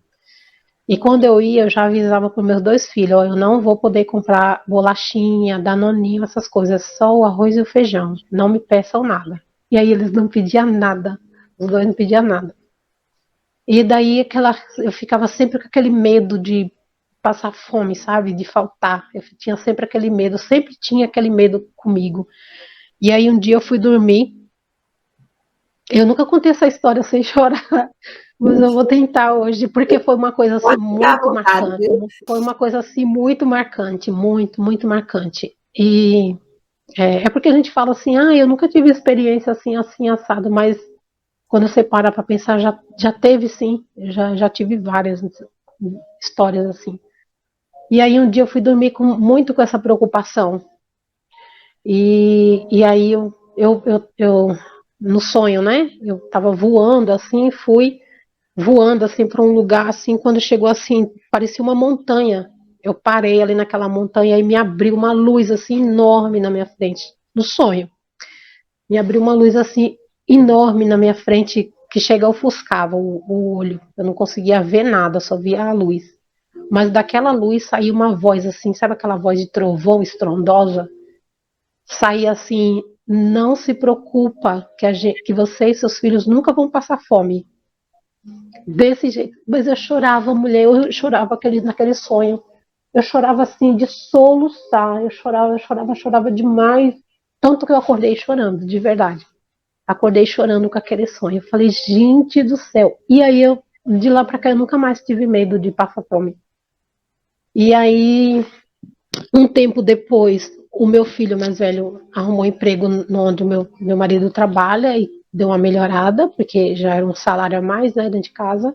E quando eu ia, eu já avisava para os meus dois filhos: ó, eu não vou poder comprar bolachinha, danoninho, essas coisas, só o arroz e o feijão. Não me peçam nada. E aí eles não pediam nada. Os dois não pediam nada. E daí eu ficava sempre com aquele medo de passar fome, sabe? De faltar. Eu tinha sempre aquele medo, sempre tinha aquele medo comigo. E aí um dia eu fui dormir. Eu nunca contei essa história sem chorar, mas eu vou tentar hoje, porque foi uma coisa assim Pode ficar à muito vontade, marcante. viu? Foi uma coisa assim muito marcante, muito, muito marcante. E é porque a gente fala assim, eu nunca tive experiência assim, assim, assado, mas quando você para para pensar, já teve sim, já tive várias histórias assim. E aí um dia eu fui dormir muito com essa preocupação. E aí eu no sonho, né? Eu estava voando assim, fui voando assim para um lugar assim, quando chegou assim, parecia uma montanha. Eu parei ali naquela montanha e me abriu uma luz assim enorme na minha frente, no sonho. Me abriu uma luz assim enorme na minha frente que chega ofuscava o olho. Eu não conseguia ver nada, só via a luz. Mas daquela luz saía uma voz assim, sabe aquela voz de trovão estrondosa? Saía assim: não se preocupa que você e seus filhos nunca vão passar fome. Desse jeito. Mas eu chorava, mulher, eu chorava naquele sonho. Eu chorava assim de soluçar, eu chorava demais. Tanto que eu acordei chorando, de verdade. Acordei chorando com aquele sonho. Eu falei, gente do céu. E aí de lá pra cá, eu nunca mais tive medo de passar fome. E aí, um tempo depois, o meu filho mais velho arrumou emprego onde o meu marido trabalha e deu uma melhorada, porque já era um salário a mais, né, dentro de casa.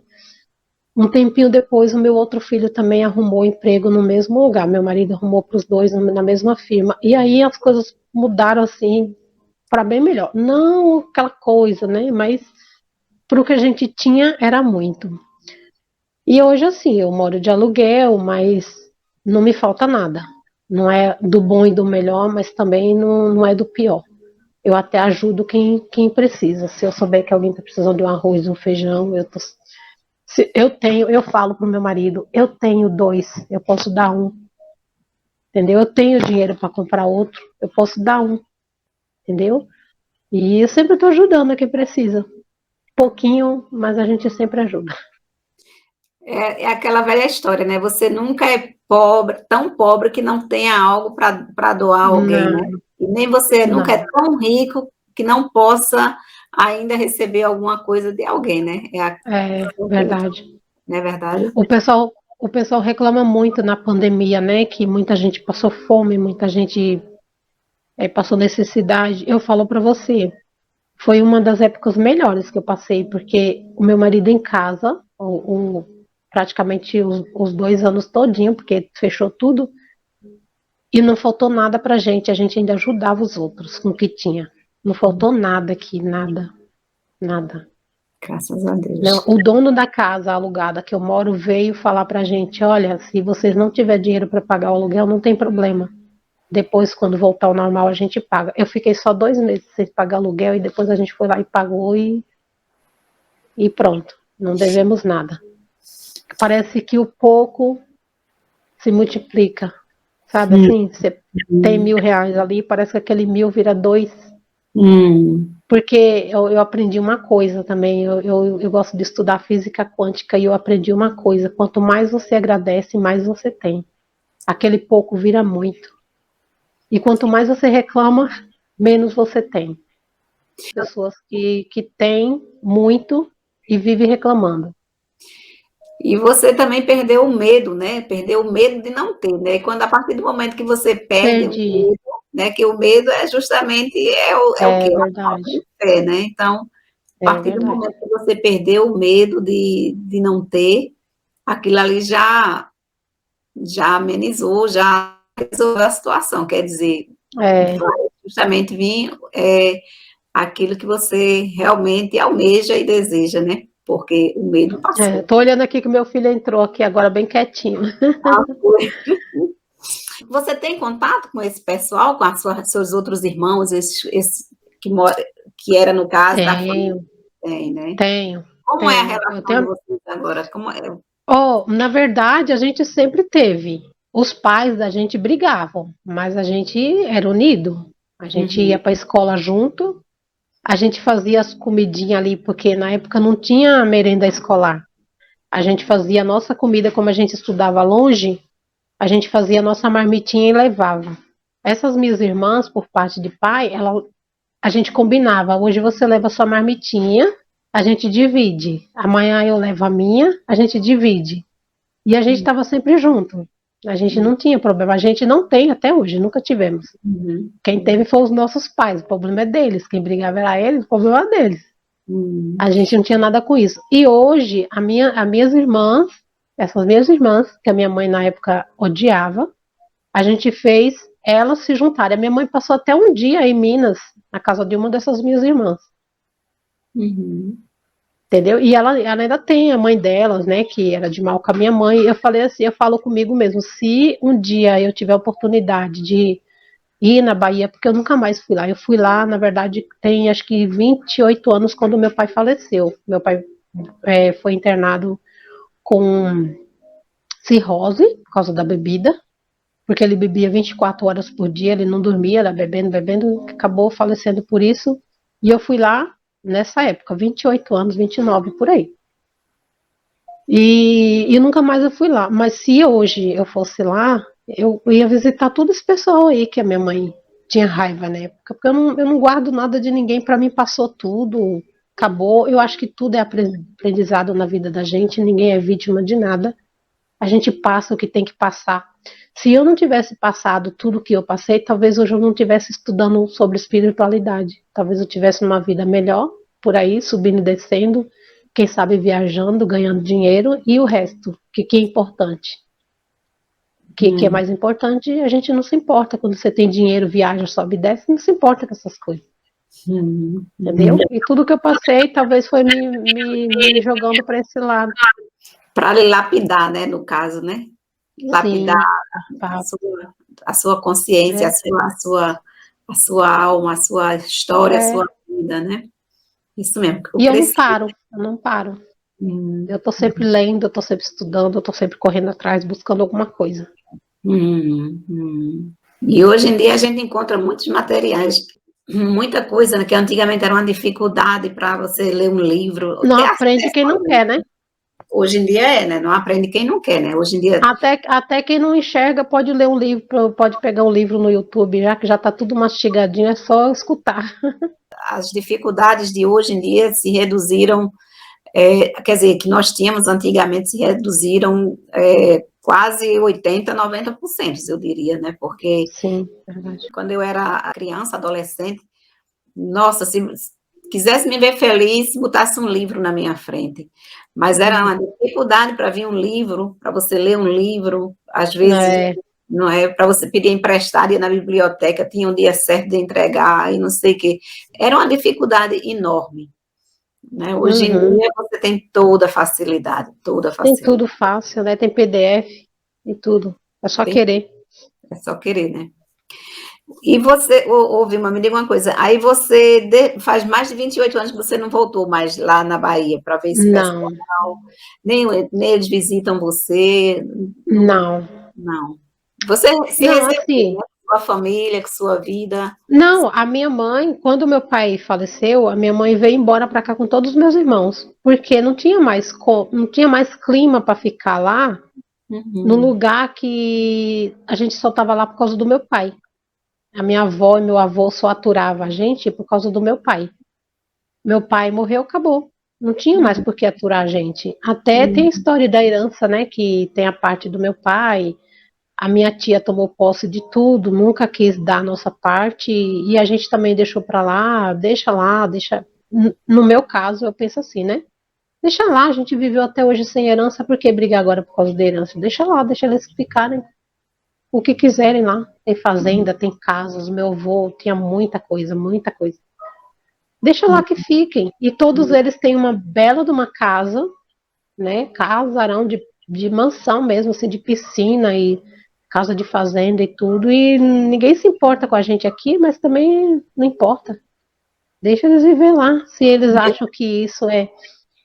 Um tempinho depois, o meu outro filho também arrumou emprego no mesmo lugar. Meu marido arrumou para os dois na mesma firma. E aí as coisas mudaram assim para bem melhor. Não aquela coisa, né? Mas para o que a gente tinha era muito. E hoje assim, eu moro de aluguel, mas não me falta nada. Não é do bom e do melhor, mas também não é do pior. Eu até ajudo quem precisa. Se eu souber que alguém está precisando de um arroz, um feijão, eu falo pro meu marido, eu tenho dois, eu posso dar um, entendeu? Eu tenho dinheiro para comprar outro, eu posso dar um, entendeu? E eu sempre estou ajudando a quem precisa. Pouquinho, mas a gente sempre ajuda. É aquela velha história, né? Você nunca é pobre, tão pobre que não tenha algo para doar a alguém, né? Não, E nem você nunca é não. tão rico que não possa ainda receber alguma coisa de alguém, né? É a É questão que é, verdade. não é verdade? O pessoal reclama muito na pandemia, né? Que muita gente passou fome, muita gente passou necessidade. Eu falo para você, foi uma das épocas melhores que eu passei, porque o meu marido em casa, praticamente os 2 anos todinho, porque fechou tudo, e não faltou nada pra gente. A gente ainda ajudava os outros com o que tinha. Não faltou nada aqui, nada, nada. Graças a Não, Deus. o dono da casa alugada que eu moro veio falar pra gente: olha, se vocês não tiverem dinheiro para pagar o aluguel, não tem problema. Depois, quando voltar ao normal, a gente paga. Eu fiquei só 2 meses sem pagar aluguel e depois a gente foi lá e pagou e pronto. Não devemos nada. Parece que o pouco se multiplica. Sabe Hum, assim? Você tem R$ 1.000 ali, parece que aquele 1.000 vira 2. hum. Porque eu aprendi uma coisa também. Eu gosto de estudar física quântica e eu aprendi uma coisa: quanto mais você agradece, mais você tem. Aquele pouco vira muito. E quanto mais você reclama, menos você tem. Pessoas que têm muito e vivem reclamando. E você também perdeu o medo, né? Perdeu o medo de não ter, né? Quando a partir do momento que você perde o Perdi. medo, né? Que o medo é justamente é o quê? É A falta verdade. de fé, né? Então, a É partir do verdade. momento que você perdeu o medo de não ter, aquilo ali já amenizou, já resolveu a situação. Quer dizer, É, vai justamente vir aquilo que você realmente almeja e deseja, né? Porque o medo passou. tô olhando aqui que meu filho entrou aqui agora bem quietinho. Você tem contato com esse pessoal, com seus outros irmãos, esses que, que era no caso da família? Tenho, Tem, né? tenho, Como é a tenho. Eu relação de tenho. vocês agora? Como é? Oh, na verdade, a gente sempre teve. Os pais da gente brigavam, mas a gente era unido. A gente Uhum, ia para a escola junto, a gente fazia as comidinhas ali, porque na época não tinha merenda escolar. A gente fazia a nossa comida, como a gente estudava longe, a gente fazia a nossa marmitinha e levava. Essas minhas irmãs, por parte de pai, a gente combinava. Hoje você leva a sua marmitinha, a gente divide. Amanhã eu levo a minha, a gente divide. E a gente estava sempre junto. A gente não tinha problema. A gente não tem até hoje, nunca tivemos. uhum, Quem teve foi os nossos pais. O problema é deles. Quem brigava era eles, o problema é deles. uhum, A gente não tinha nada com isso. E hoje, as minhas irmãs, essas minhas irmãs, que a minha mãe na época odiava, a gente fez elas se juntarem. A minha mãe passou até um dia em Minas, na casa de uma dessas minhas irmãs. uhum, Entendeu? E ela ainda tem a mãe delas, né, que era de mal com a minha mãe. Eu falei assim, eu falo comigo mesmo, se um dia eu tiver a oportunidade de ir na Bahia, porque eu nunca mais fui lá. Eu fui lá, na verdade, tem acho que 28 anos quando meu pai faleceu. Meu pai foi internado com cirrose por causa da bebida, porque ele bebia 24 horas por dia, ele não dormia, era bebendo, bebendo, acabou falecendo por isso. E eu fui lá nessa época, 28 anos, 29 por aí. E nunca mais eu fui lá. Mas se hoje eu fosse lá, eu ia visitar todo esse pessoal aí que a minha mãe tinha raiva na época. Porque eu não guardo nada de ninguém, para mim passou tudo, acabou. Eu acho que tudo é aprendizado na vida da gente, ninguém é vítima de nada. A gente passa o que tem que passar. Se eu não tivesse passado tudo o que eu passei, talvez hoje eu não estivesse estudando sobre espiritualidade. Talvez eu tivesse uma vida melhor, por aí, subindo e descendo, quem sabe viajando, ganhando dinheiro, e o resto, que é importante. Que é uhum, mais importante, a gente não se importa. Quando você tem dinheiro, viaja, sobe e desce, não se importa com essas coisas. uhum, Entendeu? E tudo que eu passei, talvez foi me jogando para esse lado. para lapidar, né? No caso, né? Lapidar Sim, a tá. sua, a sua consciência, a sua alma, a sua história, a É. sua vida, né? Isso mesmo, eu E eu não cresci. paro, eu não paro. Hum, Eu tô sempre lendo, eu tô sempre estudando, eu tô sempre correndo atrás, buscando alguma coisa. hum. E hoje em dia a gente encontra muitos materiais, muita coisa, né, que antigamente era uma dificuldade para você ler um livro, Não ter aprende acesso quem ao não livro. quer, né? hoje em dia né? Não aprende quem não quer, né? Hoje em dia Até quem não enxerga pode ler um livro, pode pegar um livro no YouTube, já que já está tudo mastigadinho, é só escutar. as dificuldades de hoje em dia se reduziram, quer dizer, que nós tínhamos antigamente se reduziram quase 80%, 90%, eu diria, né? Porque Sim, verdade. quando eu era criança, adolescente, nossa, se quisesse me ver feliz, botasse um livro na minha frente. Mas era uma dificuldade para vir um livro, para você ler um livro, às vezes, não é, para você pedir emprestado, ir na biblioteca, tinha um dia certo de entregar, e não sei o quê. Era uma dificuldade enorme. Né? Hoje em dia você tem toda a facilidade, toda a Tem facilidade. tudo fácil, né? Tem PDF e tudo. É só querer. É só querer, né? E você, Vilma, me diga uma coisa, aí você faz mais de 28 anos que você não voltou mais lá na Bahia para ver esse Não, pessoal, nem eles visitam você, não. não. Você se Não, reservou, assim, né, com sua família, com sua vida. não, a minha mãe, quando meu pai faleceu, a minha mãe veio embora para cá com todos os meus irmãos, porque não tinha mais clima para ficar lá no Uhum. lugar que a gente só estava lá por causa do meu pai. A minha avó e meu avô só aturavam a gente por causa do meu pai. Meu pai morreu, acabou. Não tinha mais por que aturar a gente. Até tem a história da herança, né? Que tem a parte do meu pai. A minha tia tomou posse de tudo, nunca quis dar a nossa parte. E a gente também deixou pra lá, deixa. No meu caso, eu penso assim, né? Deixa lá, a gente viveu até hoje sem herança, por que brigar agora por causa da herança? Deixa lá, deixa eles ficarem o que quiserem lá. Tem fazenda, tem casas, meu avô tinha muita coisa, muita coisa. Deixa lá que fiquem. E todos eles têm uma bela de uma casa, né? Casarão de mansão mesmo, assim, de piscina e casa de fazenda e tudo. E ninguém se importa com a gente aqui, mas também não importa. Deixa eles viver lá. Se eles acham que isso é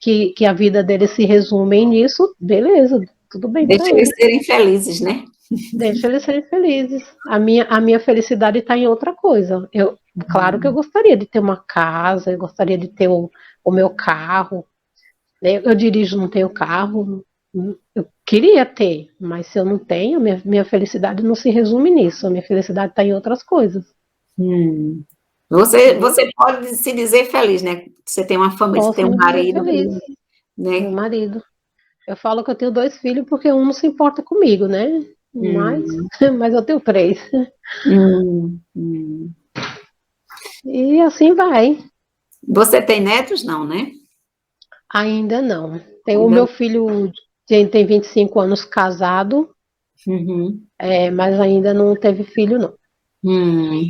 que a vida deles se resume nisso, beleza, tudo bem para Deixa eles eles. serem felizes, né? Deixa eles serem felizes. A minha felicidade está em outra coisa. Claro que eu gostaria de ter uma casa, eu gostaria de ter o meu carro. Né? Eu dirijo, não tenho carro. Eu queria ter, mas se eu não tenho, minha felicidade não se resume nisso. A minha felicidade está em outras coisas. Hum. Você pode se dizer feliz, né? Você tem uma família, você tem Posso um me dizer marido, feliz, meu né? marido. Eu falo que eu tenho 2 filhos porque um não se importa comigo, né? Mas, Hum, mas eu tenho 3. hum. E assim vai. Você tem netos, não, né? Ainda não. Tem o Ainda meu filho tem 25 anos casado, Uhum. mas ainda não teve filho, não. Hum,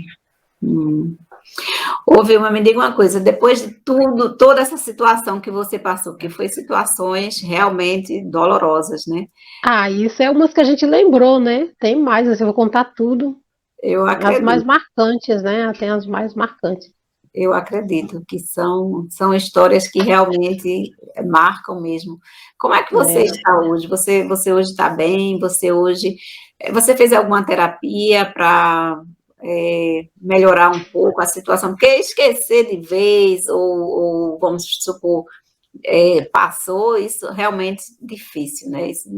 hum. Ô, Vilma, me diga uma coisa, depois de tudo, toda essa situação que você passou, que foi situações realmente dolorosas, né? Ah, isso é umas que a gente lembrou, né? Tem mais, assim, eu vou contar tudo. Eu As mais acredito, marcantes, né? Tem as mais marcantes. eu acredito que são histórias que realmente marcam mesmo. Como é que você É, está hoje? Você hoje está bem? Você fez alguma terapia para melhorar um pouco a situação? Porque esquecer de vez, ou vamos supor, passou, isso realmente difícil, né? Isso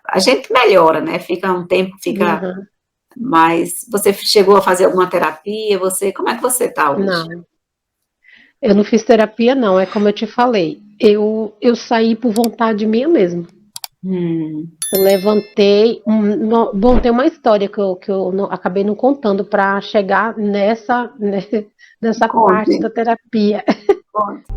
a gente melhora, né? Fica um tempo, fica. uhum. Mas você chegou a fazer alguma terapia? Como é que você está hoje? Não, eu não fiz terapia, não. É como eu te falei. Eu saí por vontade minha mesmo. Hum, Eu levantei. Bom, tem uma história que eu acabei não contando para chegar nessa parte conte, da terapia. conte.